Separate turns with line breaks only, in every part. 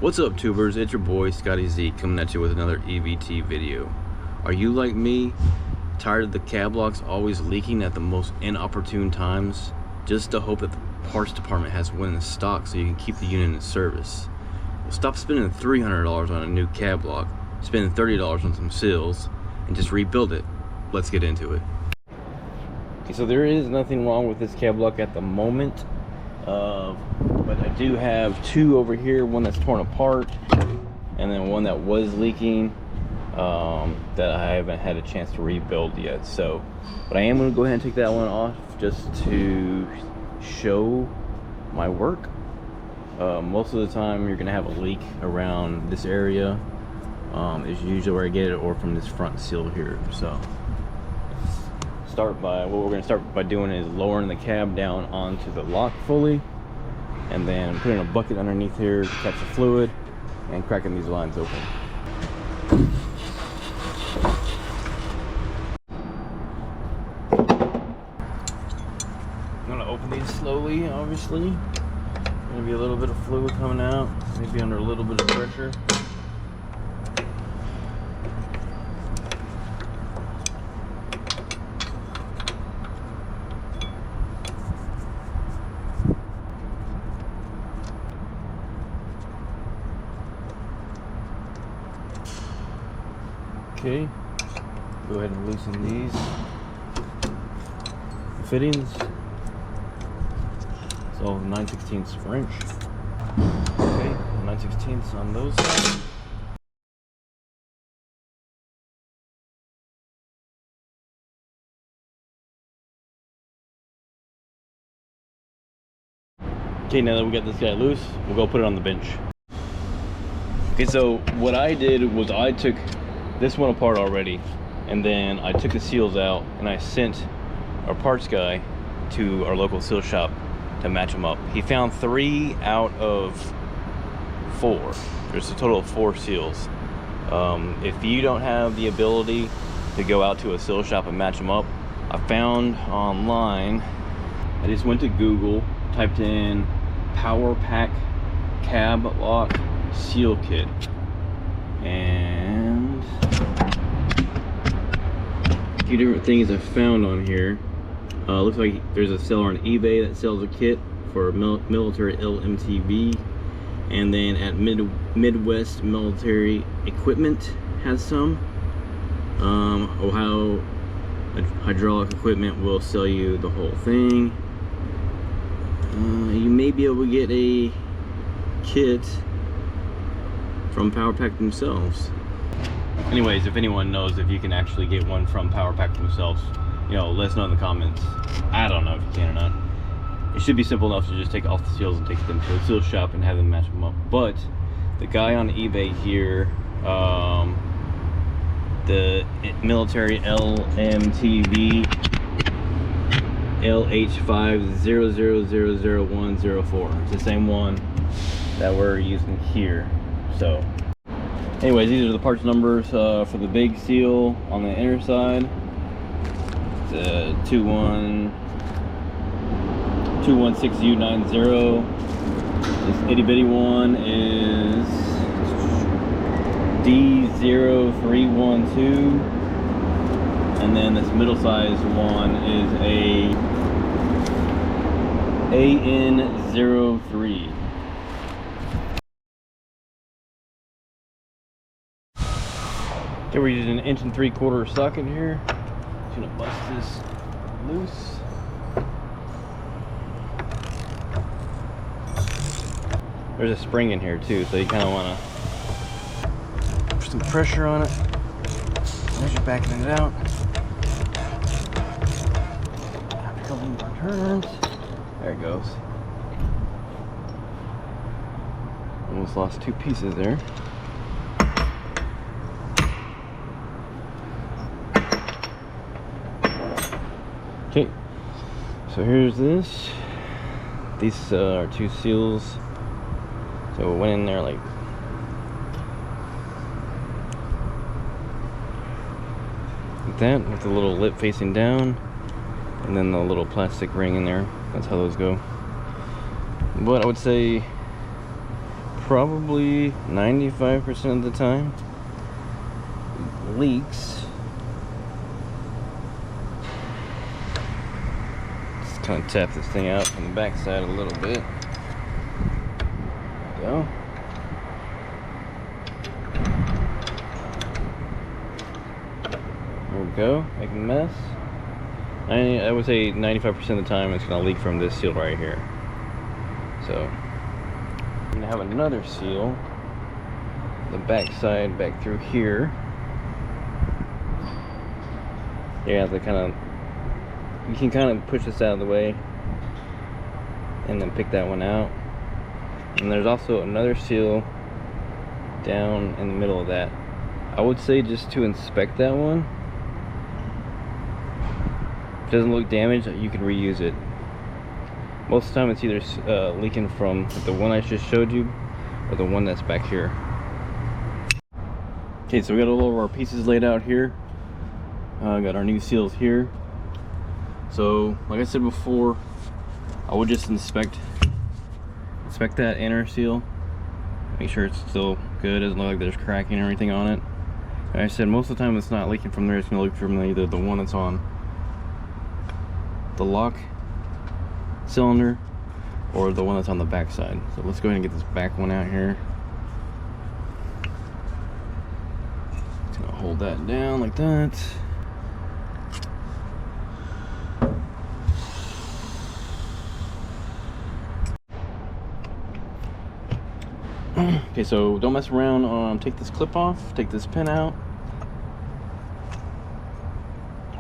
What's up, tubers? It's your boy Scotty Z coming at you with another EVT video. Are you like me, tired of the cab locks always leaking at the most inopportune times, just to hope that the parts department has one in stock so you can keep the unit in service? Well, stop spending $300 on a new cab lock, spend $30 on some seals, and just rebuild it. Let's get into it. Okay, so there is nothing wrong with this cab lock at the moment. But I do have two over here, one that's torn apart and then one that was leaking that I haven't had a chance to rebuild yet. So, but I am going to go ahead and take that one off just to show my work. Most of the time you're going to have a leak around this area, is usually where I get it, or from this front seal here. So what we're going to start by doing is lowering the cab down onto the lock fully, and then putting a bucket underneath here to catch the fluid and cracking these lines open. I'm going to open these slowly, obviously. Going to be a little bit of fluid coming out, maybe under a little bit of pressure. Okay, go ahead and loosen these fittings. So 9/16 French. Okay, 9/16 on those sides. Okay, now that we got this guy loose, we'll go put it on the bench. Okay, so what I did was I took this one apart already, and then I took the seals out and I sent our parts guy to our local seal shop to match them up. He found 3 out of 4. There's a total of 4 seals. If you don't have the ability to go out to a seal shop and match them up, I found online, I just went to Google, typed in Power Pack Cab Lock Seal Kit, and a few different things I found on here. Looks like there's a seller on eBay that sells a kit for military LMTV, and then at Midwest Military Equipment has some. Ohio Hydraulic Equipment will sell you the whole thing. You may be able to get a kit from Power Pack themselves. Anyways, if anyone knows if you can actually get one from Power Pack themselves, you know, let us know in the comments. I don't know if you can or not. It should be simple enough to just take off the seals and take them to a seal shop and have them match them up. But the guy on eBay here, the military LMTV LH500000104. It's the same one that we're using here. So anyways, these are the parts numbers for the big seal on the inner side. The 216U90. This itty bitty one is D0312, and then this middle size one is a AN03. Okay, we're using an 1 3/4 socket here. Just gonna bust this loose. There's a spring in here too, so you kind of want to put some pressure on it as you're backing it out. After a couple more turns, there it goes. Almost lost 2 pieces there. Okay, so here's this. These are 2 seals. So it went in there like that, with the little lip facing down, and then the little plastic ring in there. That's how those go. But I would say probably 95% of the time leaks. Just kind of tap this thing out from the back side a little bit. There we go. There we go, making a mess. I would say 95% of the time it's going to leak from this seal right here. So I'm going to have another seal, the back side back through here. You have to you can kind of push this out of the way and then pick that one out. And there's also another seal down in the middle of that. I would say just to inspect that one. If it doesn't look damaged, you can reuse it. Most of the time it's either leaking from the one I just showed you or the one that's back here. Okay, so we got all of our pieces laid out here. Got our new seals here. So like I said before, I would just inspect that inner seal, make sure it's still good, doesn't look like there's cracking or anything on it. Like I said, most of the time it's not leaking from there, it's going to leak from either the one that's on the lock cylinder or the one that's on the back side. So let's go ahead and get this back one out here. Just gonna hold that down like that. Okay, so don't mess around. Take this clip off, take this pin out.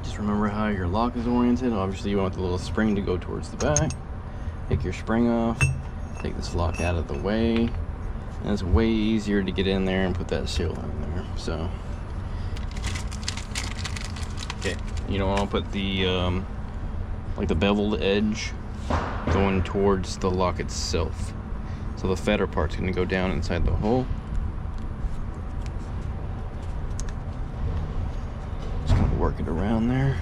Just remember how your lock is oriented. Obviously you want the little spring to go towards the back. Take your spring off, take this lock out of the way, and it's way easier to get in there and put that seal in there. So okay, you don't want to put the like the beveled edge going towards the lock itself. So the fatter part's going to go down inside the hole. Just going to work it around there.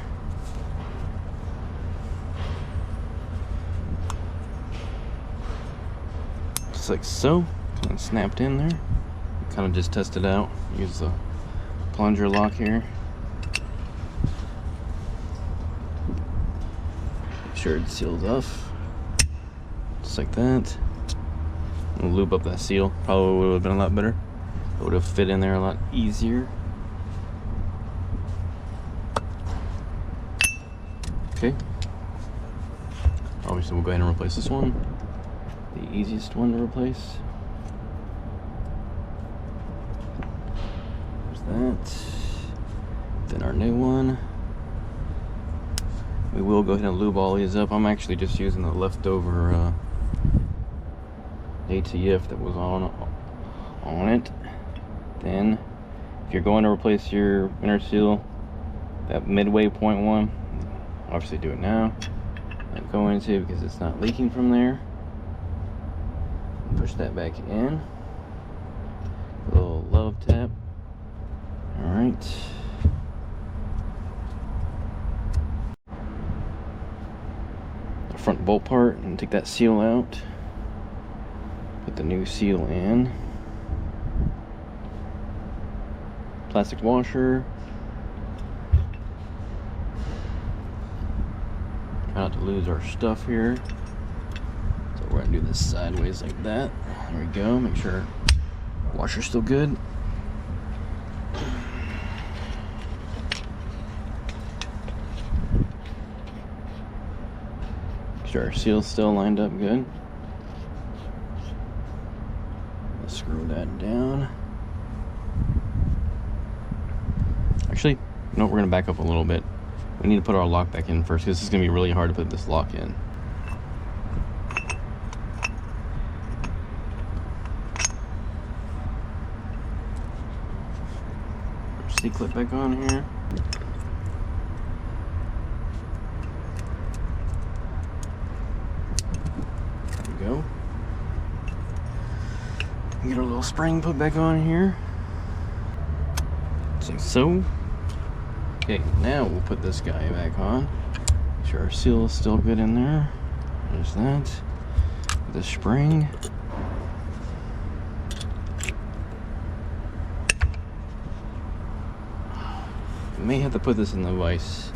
Just like so. Kind of snapped in there. Kind of just test it out. Use the plunger lock here. Make sure it seals off. Just like that. And lube up that seal. Probably would have been a lot better. It would have fit in there a lot easier. Okay. Obviously we'll go ahead and replace this one. The easiest one to replace. There's that. Then our new one. We will go ahead and lube all these up. I'm actually just using the leftover ATF that was on it. Then if you're going to replace your inner seal, that midway point one, obviously do it now. I'm going to, because it's not leaking from there. Push that back in. A little love tap. Alright. The front bolt part, and take that seal out. Put the new seal in. Plastic washer. Try not to lose our stuff here. So we're gonna do this sideways like that. There we go. Make sure washer's still good. Make sure our seal's still lined up good. Screw that down. Actually, no, we're gonna back up a little bit. We need to put our lock back in first, because this is gonna be really hard to put this lock in. C-clip back on here. There we go. Get our little spring put back on here. Just like so. Okay, now we'll put this guy back on. Make sure our seal is still good in there. There's that. The spring. You may have to put this in the vise,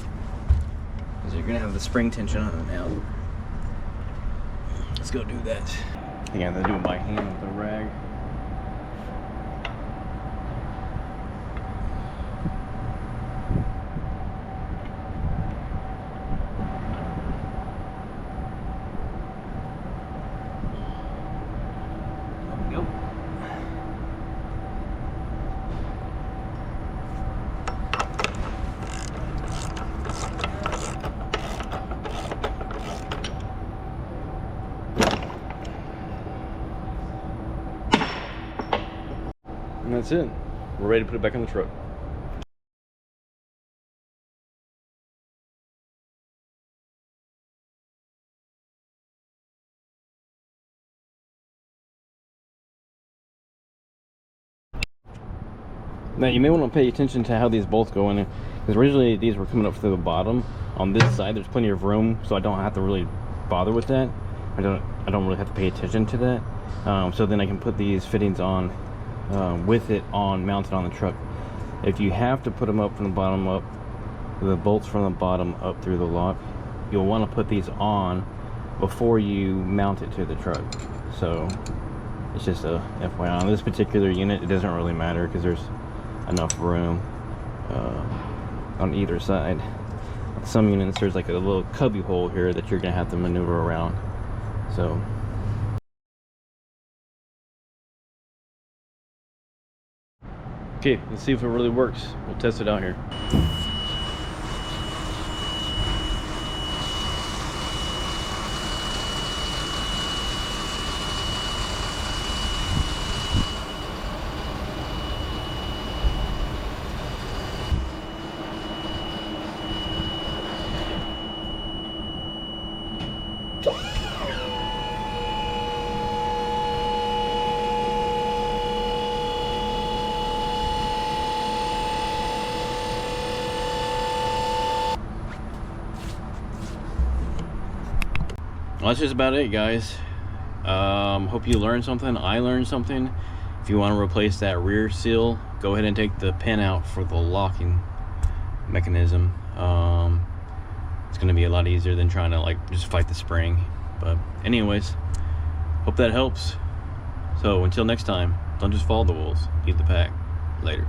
because you're gonna have the spring tension on it now. Let's go do that. I think I have to do it by hand with a rag. And that's it. We're ready to put it back on the truck. Now you may want to pay attention to how these bolts go in, because originally these were coming up through the bottom. On this side there's plenty of room, so I don't have to really bother with that. I don't really have to pay attention to that. So then I can put these fittings on with it on, mounted on the truck. If you have to put them up from the bottom up, the bolts from the bottom up through the lock, you'll want to put these on before you mount it to the truck. So it's just a FYI. On this particular unit, it doesn't really matter because there's enough room on either side. Some units, there's like a little cubby hole here that you're gonna have to maneuver around. So okay, let's see if it really works. We'll test it out here. Well, that's just about it, guys. Hope you learned something. I learned something. If you want to replace that rear seal, go ahead and take the pin out for the locking mechanism. It's going to be a lot easier than trying to like just fight the spring. But anyways, hope that helps. So until next time, don't just follow the rules, lead the pack. Later.